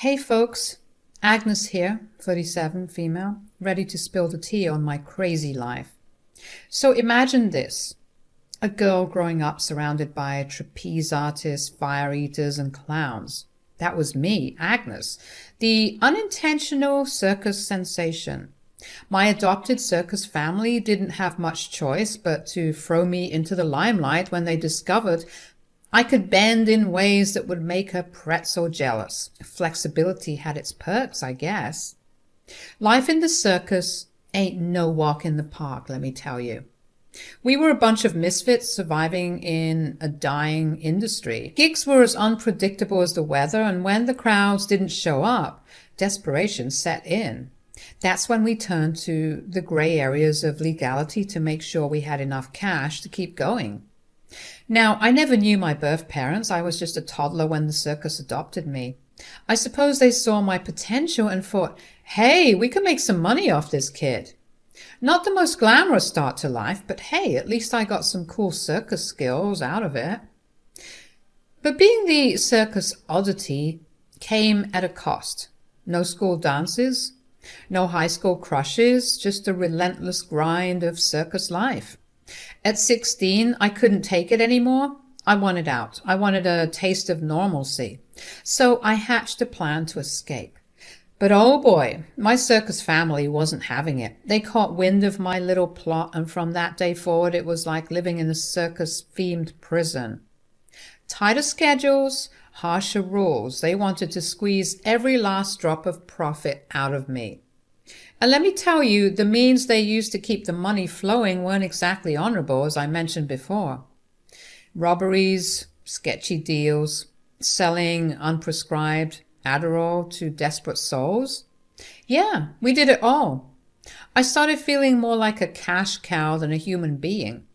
Hey folks, Agnes here, 37, female, ready to spill the tea on my crazy life. So imagine this, a girl growing up surrounded by trapeze artists, fire eaters, and clowns. That was me, Agnes, the unintentional circus sensation. My adopted circus family didn't have much choice but to throw me into the limelight when they discovered I could bend in ways that would make a pretzel jealous. Flexibility had its perks, I guess. Life in the circus ain't no walk in the park, let me tell you. We were a bunch of misfits surviving in a dying industry. Gigs were as unpredictable as the weather, and when the crowds didn't show up, desperation set in. That's when we turned to the gray areas of legality to make sure we had enough cash to keep going. Now, I never knew my birth parents. I was just a toddler when the circus adopted me. I suppose they saw my potential and thought, hey, we can make some money off this kid. Not the most glamorous start to life, but hey, at least I got some cool circus skills out of it. But being the circus oddity came at a cost. No school dances, no high school crushes, just a relentless grind of circus life. At 16, I couldn't take it anymore. I wanted out. I wanted a taste of normalcy. So I hatched a plan to escape. But oh boy, my circus family wasn't having it. They caught wind of my little plot, and from that day forward, it was like living in a circus-themed prison. Tighter schedules, harsher rules. They wanted to squeeze every last drop of profit out of me. And let me tell you, the means they used to keep the money flowing weren't exactly honorable, as I mentioned before. Robberies, sketchy deals, selling unprescribed Adderall to desperate souls. Yeah, we did it all. I started feeling more like a cash cow than a human being.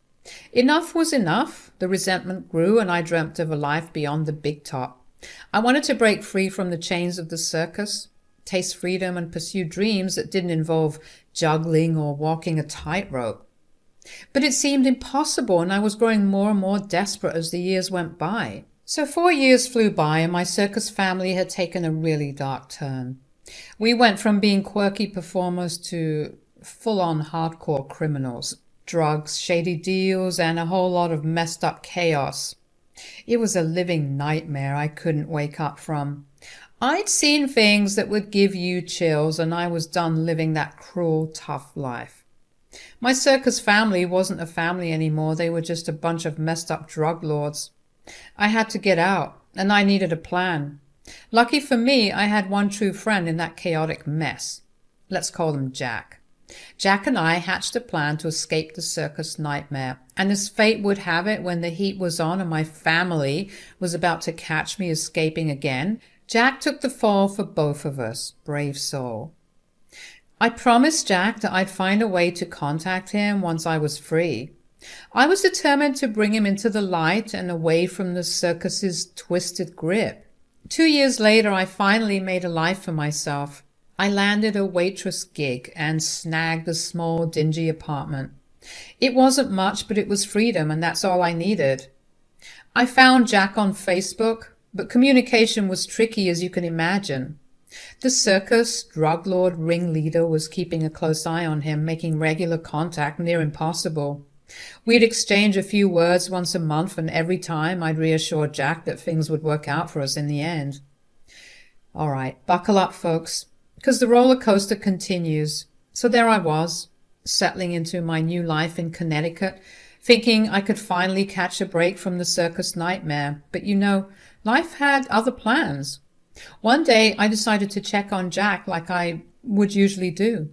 Enough was enough. The resentment grew, and I dreamt of a life beyond the big top. I wanted to break free from the chains of the circus, taste freedom, and pursue dreams that didn't involve juggling or walking a tightrope. But it seemed impossible, and I was growing more and more desperate as the years went by. So 4 years flew by, and my circus family had taken a really dark turn. We went from being quirky performers to full-on hardcore criminals. Drugs, shady deals, and a whole lot of messed up chaos. It was a living nightmare I couldn't wake up from. I'd seen things that would give you chills, and I was done living that cruel, tough life. My circus family wasn't a family anymore. They were just a bunch of messed up drug lords. I had to get out, and I needed a plan. Lucky for me, I had one true friend in that chaotic mess. Let's call him Jack. Jack and I hatched a plan to escape the circus nightmare, and as fate would have it, when the heat was on and my family was about to catch me escaping again, Jack took the fall for both of us. Brave soul. I promised Jack that I'd find a way to contact him once I was free. I was determined to bring him into the light and away from the circus's twisted grip. 2 years later, I finally made a life for myself. I landed a waitress gig and snagged a small, dingy apartment. It wasn't much, but it was freedom, and that's all I needed. I found Jack on Facebook, but communication was tricky, as you can imagine. The circus drug lord ringleader was keeping a close eye on him, making regular contact near impossible. We'd exchange a few words once a month, and every time I'd reassure Jack that things would work out for us in the end. All right, buckle up, folks, because the roller coaster continues. So there I was, settling into my new life in Connecticut, thinking I could finally catch a break from the circus nightmare. But life had other plans. One day I decided to check on Jack like I would usually do.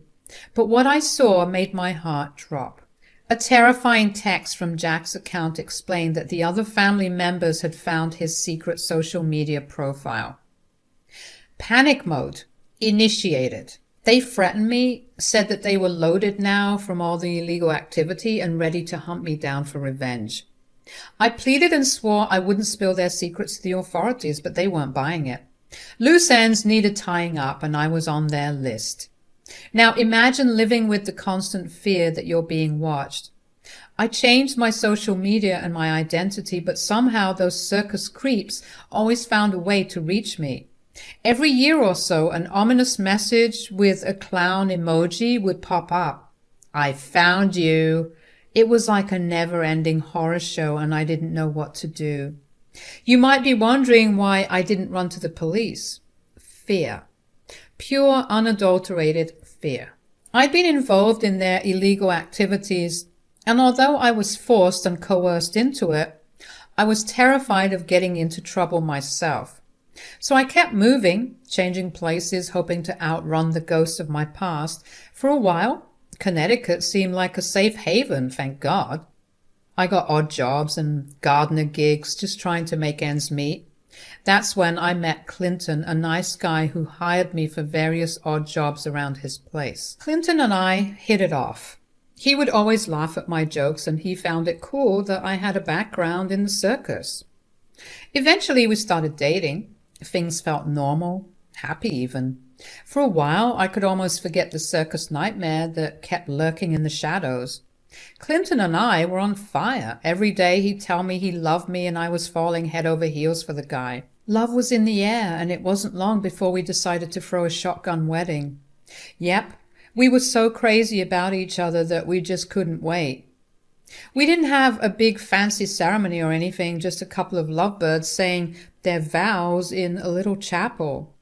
But what I saw made my heart drop. A terrifying text from Jack's account explained that the other family members had found his secret social media profile. Panic mode initiated. They threatened me, said that they were loaded now from all the illegal activity and ready to hunt me down for revenge. I pleaded and swore I wouldn't spill their secrets to the authorities, but they weren't buying it. Loose ends needed tying up, and I was on their list. Now imagine living with the constant fear that you're being watched. I changed my social media and my identity, but somehow those circus creeps always found a way to reach me. Every year or so, an ominous message with a clown emoji would pop up. I found you. It was like a never-ending horror show, and I didn't know what to do. You might be wondering why I didn't run to the police. Fear. Pure, unadulterated fear. I'd been involved in their illegal activities, and although I was forced and coerced into it, I was terrified of getting into trouble myself. So I kept moving, changing places, hoping to outrun the ghosts of my past. For a while, Connecticut seemed like a safe haven, thank God. I got odd jobs and gardener gigs, just trying to make ends meet. That's when I met Clinton, a nice guy who hired me for various odd jobs around his place. Clinton and I hit it off. He would always laugh at my jokes, and he found it cool that I had a background in the circus. Eventually we started dating. Things felt normal, happy even. For a while I could almost forget the circus nightmare that kept lurking in the shadows. Clinton and I were on fire. Every day he'd tell me he loved me, and I was falling head over heels for the guy. Love was in the air, and it wasn't long before we decided to throw a shotgun wedding. Yep, we were so crazy about each other that we just couldn't wait. We didn't have a big fancy ceremony or anything, just a couple of lovebirds saying their vows in a little chapel.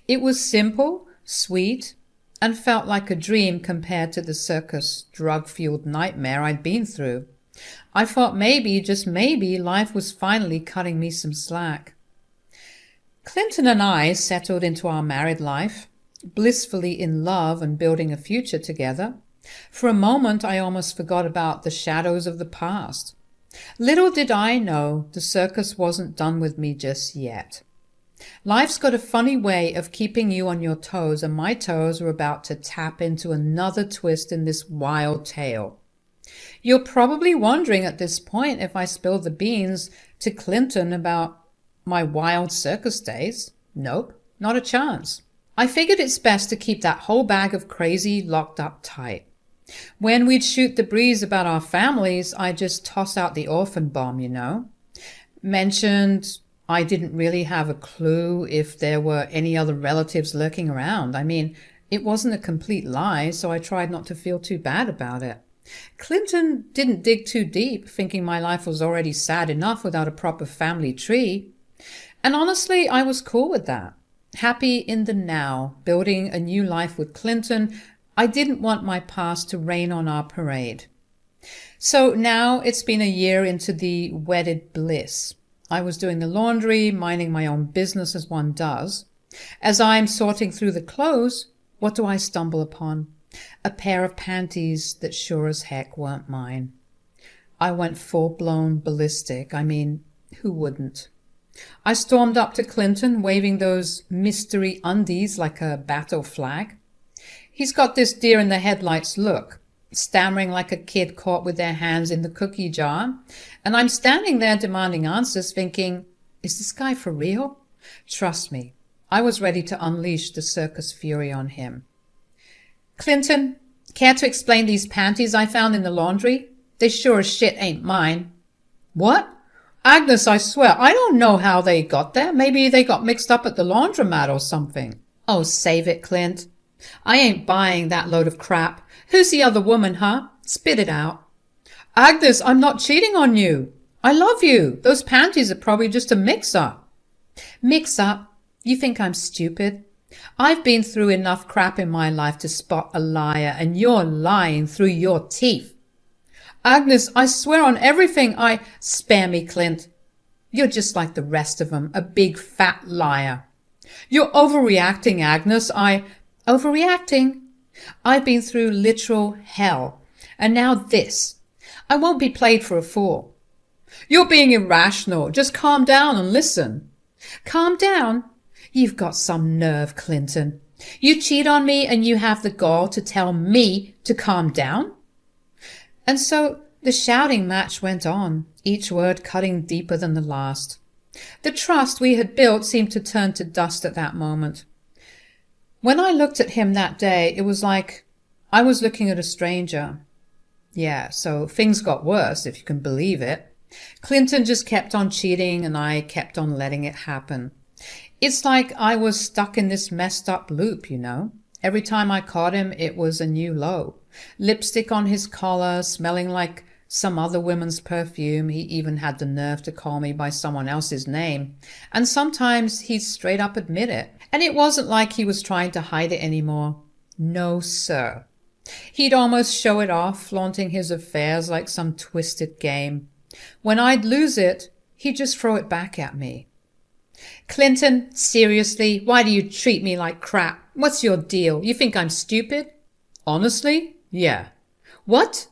It was simple, sweet, and felt like a dream compared to the circus drug-fueled nightmare I'd been through. I thought maybe, just maybe, life was finally cutting me some slack. Clinton and I settled into our married life, blissfully in love and building a future together. For a moment I almost forgot about the shadows of the past. Little did I know the circus wasn't done with me just yet. Life's got a funny way of keeping you on your toes, and my toes were about to tap into another twist in this wild tale. You're probably wondering at this point if I spilled the beans to Clinton about my wild circus days. Nope, not a chance. I figured it's best to keep that whole bag of crazy locked up tight. When we'd shoot the breeze about our families, I'd just toss out the orphan bomb, you know. Mentioned I didn't really have a clue if there were any other relatives lurking around. I mean, it wasn't a complete lie, so I tried not to feel too bad about it. Clinton didn't dig too deep, thinking my life was already sad enough without a proper family tree. And honestly, I was cool with that. Happy in the now, building a new life with Clinton. I didn't want my past to rain on our parade. So now it's been a year into the wedded bliss. I was doing the laundry, minding my own business as one does. As I'm sorting through the clothes, what do I stumble upon? A pair of panties that sure as heck weren't mine. I went full-blown ballistic. I mean, who wouldn't? I stormed up to Clinton, waving those mystery undies like a battle flag. He's got this deer-in-the-headlights look, stammering like a kid caught with their hands in the cookie jar, and I'm standing there demanding answers, thinking, is this guy for real? Trust me, I was ready to unleash the circus fury on him. Clinton, care to explain these panties I found in the laundry? They sure as shit ain't mine. What? Agnes, I swear, I don't know how they got there. Maybe they got mixed up at the laundromat or something. Oh, save it, Clint. I ain't buying that load of crap. Who's the other woman, huh? Spit it out. Agnes, I'm not cheating on you. I love you. Those panties are probably just a mix-up. Mix-up? You think I'm stupid? I've been through enough crap in my life to spot a liar, and you're lying through your teeth. Agnes, I swear on everything Spare me, Clint. You're just like the rest of them, a big fat liar. You're overreacting, Agnes. Overreacting? I've been through literal hell. And now this. I won't be played for a fool. You're being irrational. Just calm down and listen. Calm down? You've got some nerve, Clinton. You cheat on me and you have the gall to tell me to calm down? And so the shouting match went on, each word cutting deeper than the last. The trust we had built seemed to turn to dust at that moment. When I looked at him that day, it was like I was looking at a stranger. Yeah, so things got worse, if you can believe it. Clinton just kept on cheating, and I kept on letting it happen. It's like I was stuck in this messed up loop, you know. Every time I caught him, it was a new low. Lipstick on his collar, smelling like some other woman's perfume. He even had the nerve to call me by someone else's name. And sometimes he'd straight up admit it. And it wasn't like he was trying to hide it anymore. No, sir. He'd almost show it off, flaunting his affairs like some twisted game. When I'd lose it, he'd just throw it back at me. Clinton, seriously, why do you treat me like crap? What's your deal? You think I'm stupid? Honestly? Yeah. What?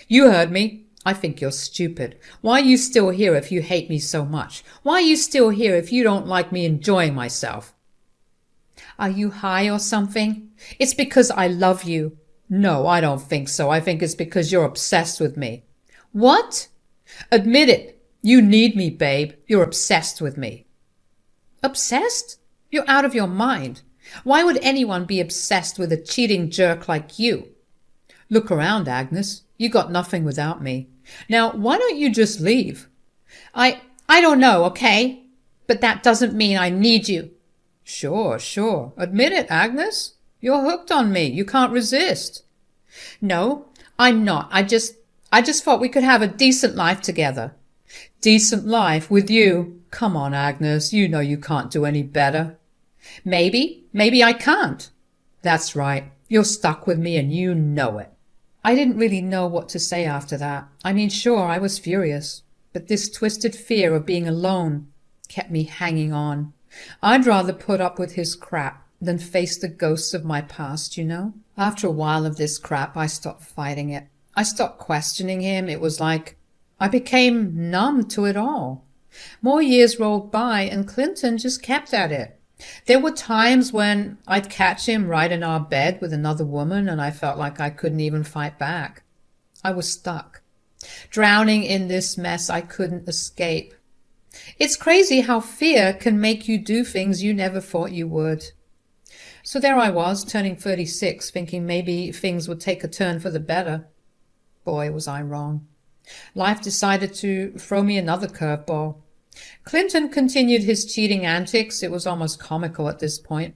You heard me. I think you're stupid. Why are you still here if you hate me so much? Why are you still here if you don't like me enjoying myself? Are you high or something? It's because I love you. No, I don't think so. I think it's because you're obsessed with me. What? Admit it. You need me, babe. You're obsessed with me. Obsessed? You're out of your mind. Why would anyone be obsessed with a cheating jerk like you? Look around, Agnes. You got nothing without me. Now, why don't you just leave? I don't know, okay? But that doesn't mean I need you. Sure. Admit it, Agnes. You're hooked on me. You can't resist. No, I'm not. I just thought we could have a decent life together. Decent life with you? Come on, Agnes. You know you can't do any better. Maybe I can't. That's right. You're stuck with me and you know it. I didn't really know what to say after that. I mean, sure, I was furious, but this twisted fear of being alone kept me hanging on. I'd rather put up with his crap than face the ghosts of my past, you know? After a while of this crap, I stopped fighting it. I stopped questioning him. It was like I became numb to it all. More years rolled by and Clinton just kept at it. There were times when I'd catch him right in our bed with another woman and I felt like I couldn't even fight back. I was stuck, drowning in this mess I couldn't escape. It's crazy how fear can make you do things you never thought you would. So there I was, turning 36, thinking maybe things would take a turn for the better. Boy, was I wrong. Life decided to throw me another curveball. Clinton continued his cheating antics. It was almost comical at this point.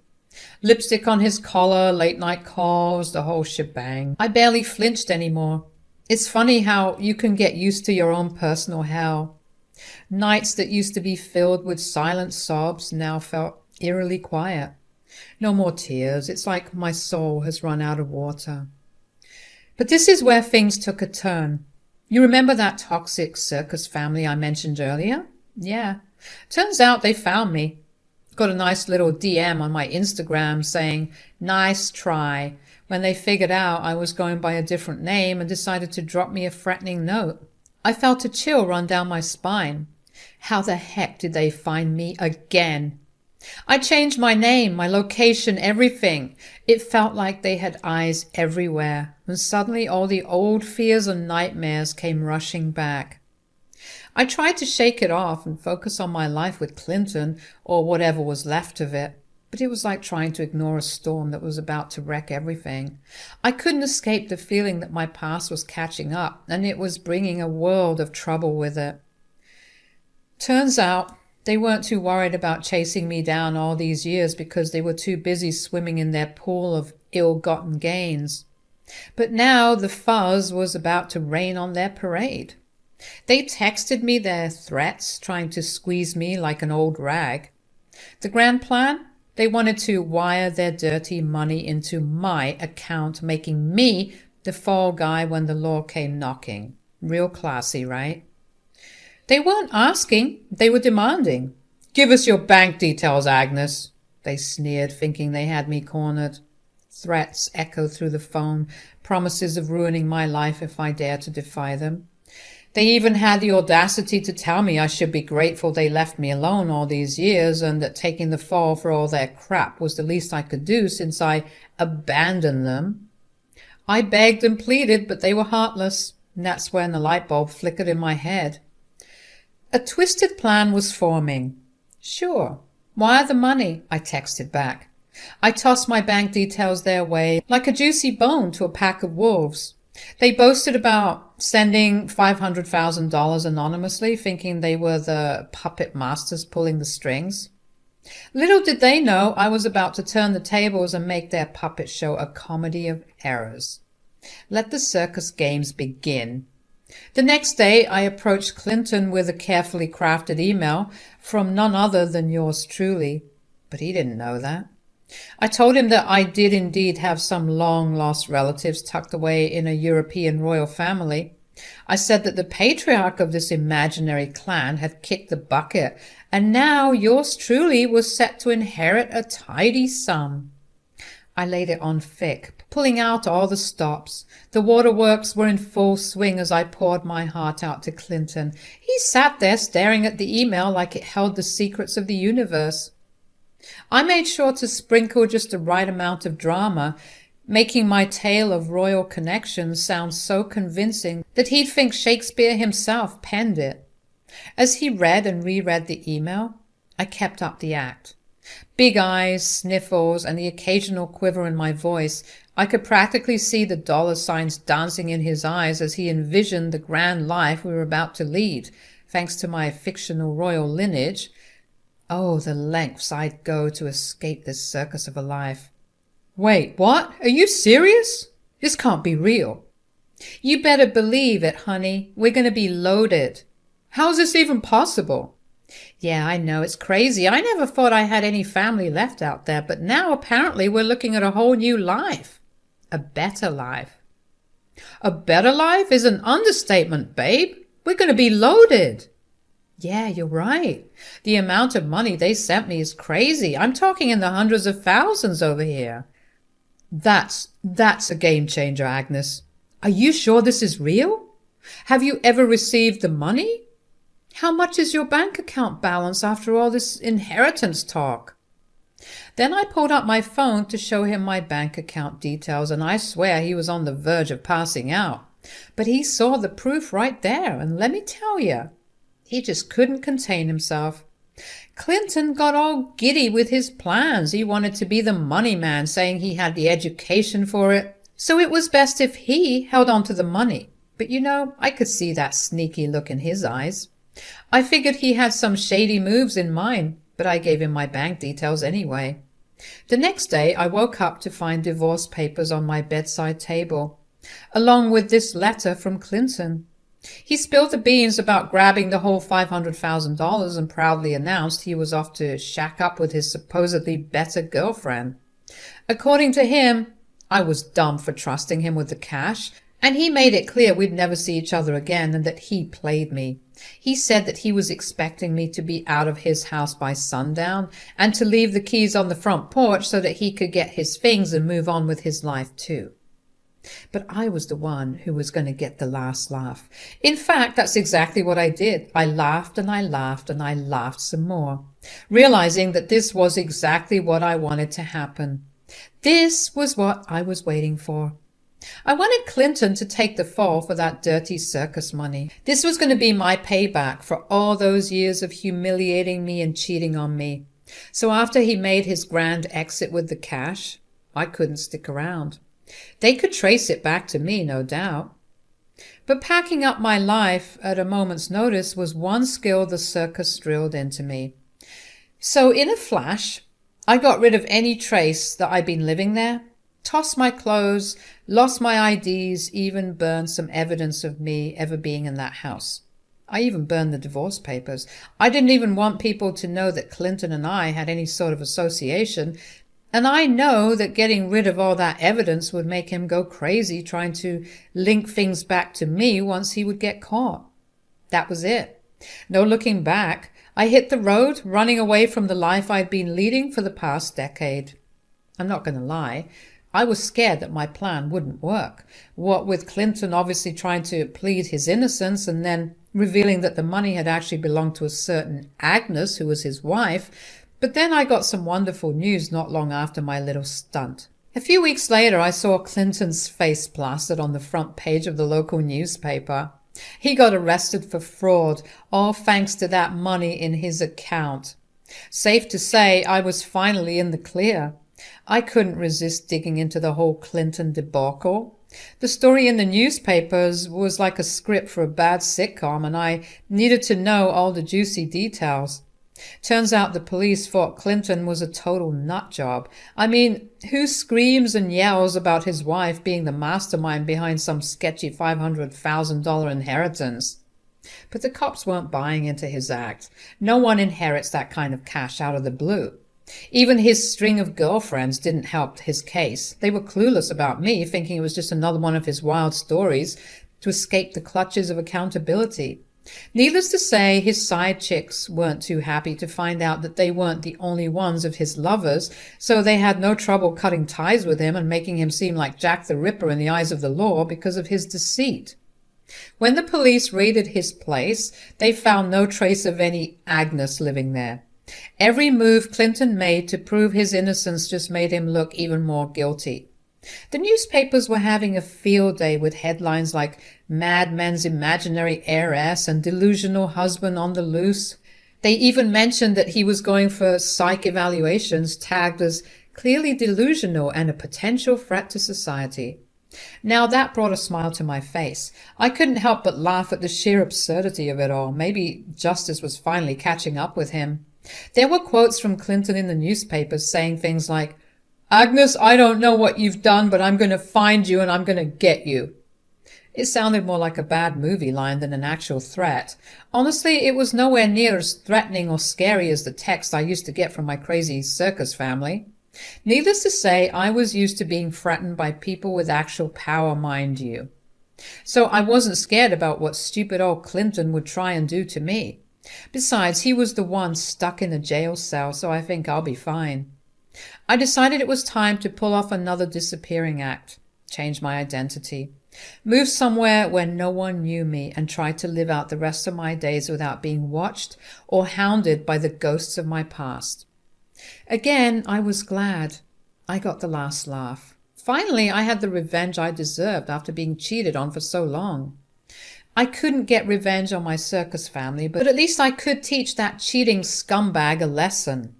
Lipstick on his collar, late-night calls, the whole shebang. I barely flinched anymore. It's funny how you can get used to your own personal hell. Nights that used to be filled with silent sobs now felt eerily quiet. No more tears. It's like my soul has run out of water. But this is where things took a turn. You remember that toxic circus family I mentioned earlier? Yeah. Turns out they found me. Got a nice little DM on my Instagram saying, "Nice try," when they figured out I was going by a different name and decided to drop me a threatening note. I felt a chill run down my spine. How the heck did they find me again? I changed my name, my location, everything. It felt like they had eyes everywhere, and suddenly all the old fears and nightmares came rushing back. I tried to shake it off and focus on my life with Clinton, or whatever was left of it, but it was like trying to ignore a storm that was about to wreck everything. I couldn't escape the feeling that my past was catching up, and it was bringing a world of trouble with it. Turns out they weren't too worried about chasing me down all these years because they were too busy swimming in their pool of ill-gotten gains. But now the fuzz was about to rain on their parade. They texted me their threats, trying to squeeze me like an old rag. The grand plan? They wanted to wire their dirty money into my account, making me the fall guy when the law came knocking. Real classy, right? They weren't asking, they were demanding. "Give us your bank details, Agnes," they sneered, thinking they had me cornered. Threats echoed through the phone, promises of ruining my life if I dared to defy them. They even had the audacity to tell me I should be grateful they left me alone all these years and that taking the fall for all their crap was the least I could do since I abandoned them. I begged and pleaded, but they were heartless, and that's when the light bulb flickered in my head. A twisted plan was forming. "Sure. Wire the money," I texted back. I tossed my bank details their way like a juicy bone to a pack of wolves. They boasted about sending $500,000 anonymously, thinking they were the puppet masters pulling the strings. Little did they know I was about to turn the tables and make their puppet show a comedy of errors. Let the circus games begin. The next day I approached Clinton with a carefully crafted email from none other than yours truly, but he didn't know that. I told him that I did indeed have some long-lost relatives tucked away in a European royal family. I said that the patriarch of this imaginary clan had kicked the bucket, and now yours truly was set to inherit a tidy sum. I laid it on thick, pulling out all the stops. The waterworks were in full swing as I poured my heart out to Clinton. He sat there staring at the email like it held the secrets of the universe. I made sure to sprinkle just the right amount of drama, making my tale of royal connections sound so convincing that he'd think Shakespeare himself penned it. As he read and reread the email, I kept up the act. Big eyes, sniffles, and the occasional quiver in my voice, I could practically see the dollar signs dancing in his eyes as he envisioned the grand life we were about to lead, thanks to my fictional royal lineage. Oh, the lengths I'd go to escape this circus of a life. Wait, what? Are you serious? This can't be real. You better believe it, honey. We're going to be loaded. How is this even possible? Yeah, I know, it's crazy. I never thought I had any family left out there, but now apparently we're looking at a whole new life. A better life. A better life is an understatement, babe. We're going to be loaded. Yeah, you're right. The amount of money they sent me is crazy. I'm talking in the hundreds of thousands over here. That's a game changer, Agnes. Are you sure this is real? Have you ever received the money? How much is your bank account balance after all this inheritance talk? Then I pulled out my phone to show him my bank account details, and I swear he was on the verge of passing out. But he saw the proof right there, and let me tell you, he just couldn't contain himself. Clinton got all giddy with his plans. He wanted to be the money man, saying he had the education for it. So it was best if he held on to the money. But you know, I could see that sneaky look in his eyes. I figured he had some shady moves in mind, but I gave him my bank details anyway. The next day I woke up to find divorce papers on my bedside table, along with this letter from Clinton. He spilled the beans about grabbing the whole $500,000 and proudly announced he was off to shack up with his supposedly better girlfriend. According to him, I was dumb for trusting him with the cash, and he made it clear we'd never see each other again and that he played me. He said that he was expecting me to be out of his house by sundown and to leave the keys on the front porch so that he could get his things and move on with his life too. But I was the one who was going to get the last laugh. In fact, that's exactly what I did. I laughed and I laughed and I laughed some more, realizing that this was exactly what I wanted to happen. This was what I was waiting for. I wanted Clinton to take the fall for that dirty circus money. This was going to be my payback for all those years of humiliating me and cheating on me. So after he made his grand exit with the cash, I couldn't stick around. They could trace it back to me, no doubt. But packing up my life at a moment's notice was one skill the circus drilled into me. So in a flash, I got rid of any trace that I'd been living there, tossed my clothes, lost my IDs, even burned some evidence of me ever being in that house. I even burned the divorce papers. I didn't even want people to know that Clinton and I had any sort of association, and I know that getting rid of all that evidence would make him go crazy trying to link things back to me once he would get caught. That was it. No looking back. I hit the road, running away from the life I'd been leading for the past decade. I'm not going to lie. I was scared that my plan wouldn't work. What with Clinton obviously trying to plead his innocence and then revealing that the money had actually belonged to a certain Agnes, who was his wife. But then I got some wonderful news not long after my little stunt. A few weeks later, I saw Clinton's face plastered on the front page of the local newspaper. He got arrested for fraud, all thanks to that money in his account. Safe to say, I was finally in the clear. I couldn't resist digging into the whole Clinton debacle. The story in the newspapers was like a script for a bad sitcom, and I needed to know all the juicy details. Turns out the police thought Clinton was a total nut job. I mean, who screams and yells about his wife being the mastermind behind some sketchy $500,000 inheritance? But the cops weren't buying into his act. No one inherits that kind of cash out of the blue. Even his string of girlfriends didn't help his case. They were clueless about me, thinking it was just another one of his wild stories to escape the clutches of accountability. Needless to say, his side chicks weren't too happy to find out that they weren't the only ones of his lovers, so they had no trouble cutting ties with him and making him seem like Jack the Ripper in the eyes of the law because of his deceit. When the police raided his place, they found no trace of any Agnes living there. Every move Clinton made to prove his innocence just made him look even more guilty. The newspapers were having a field day with headlines like "Mad Men's Imaginary Heiress" and "Delusional Husband on the Loose." They even mentioned that he was going for psych evaluations tagged as clearly delusional and a potential threat to society. Now that brought a smile to my face. I couldn't help but laugh at the sheer absurdity of it all. Maybe justice was finally catching up with him. There were quotes from Clinton in the newspapers saying things like, "Agnes, I don't know what you've done, but I'm going to find you and I'm going to get you." It sounded more like a bad movie line than an actual threat. Honestly, it was nowhere near as threatening or scary as the text I used to get from my crazy circus family. Needless to say, I was used to being threatened by people with actual power, mind you. So I wasn't scared about what stupid old Clinton would try and do to me. Besides, he was the one stuck in a jail cell, so I think I'll be fine. I decided it was time to pull off another disappearing act, change my identity, move somewhere where no one knew me, and try to live out the rest of my days without being watched or hounded by the ghosts of my past. Again, I was glad. I got the last laugh. Finally, I had the revenge I deserved after being cheated on for so long. I couldn't get revenge on my circus family, but at least I could teach that cheating scumbag a lesson.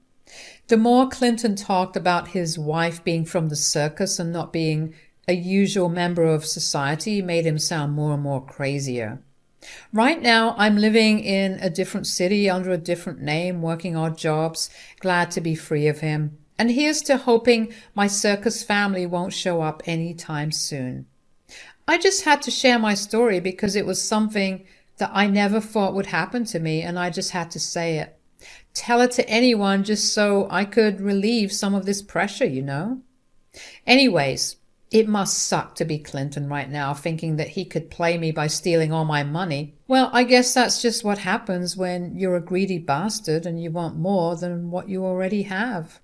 The more Clinton talked about his wife being from the circus and not being a usual member of society made him sound more and more crazier. Right now, I'm living in a different city under a different name, working odd jobs, glad to be free of him. And here's to hoping my circus family won't show up anytime soon. I just had to share my story because it was something that I never thought would happen to me, and I just had to say it. Tell it to anyone just so I could relieve some of this pressure, you know? Anyways, it must suck to be Clinton right now, thinking that he could play me by stealing all my money. Well, I guess that's just what happens when you're a greedy bastard and you want more than what you already have.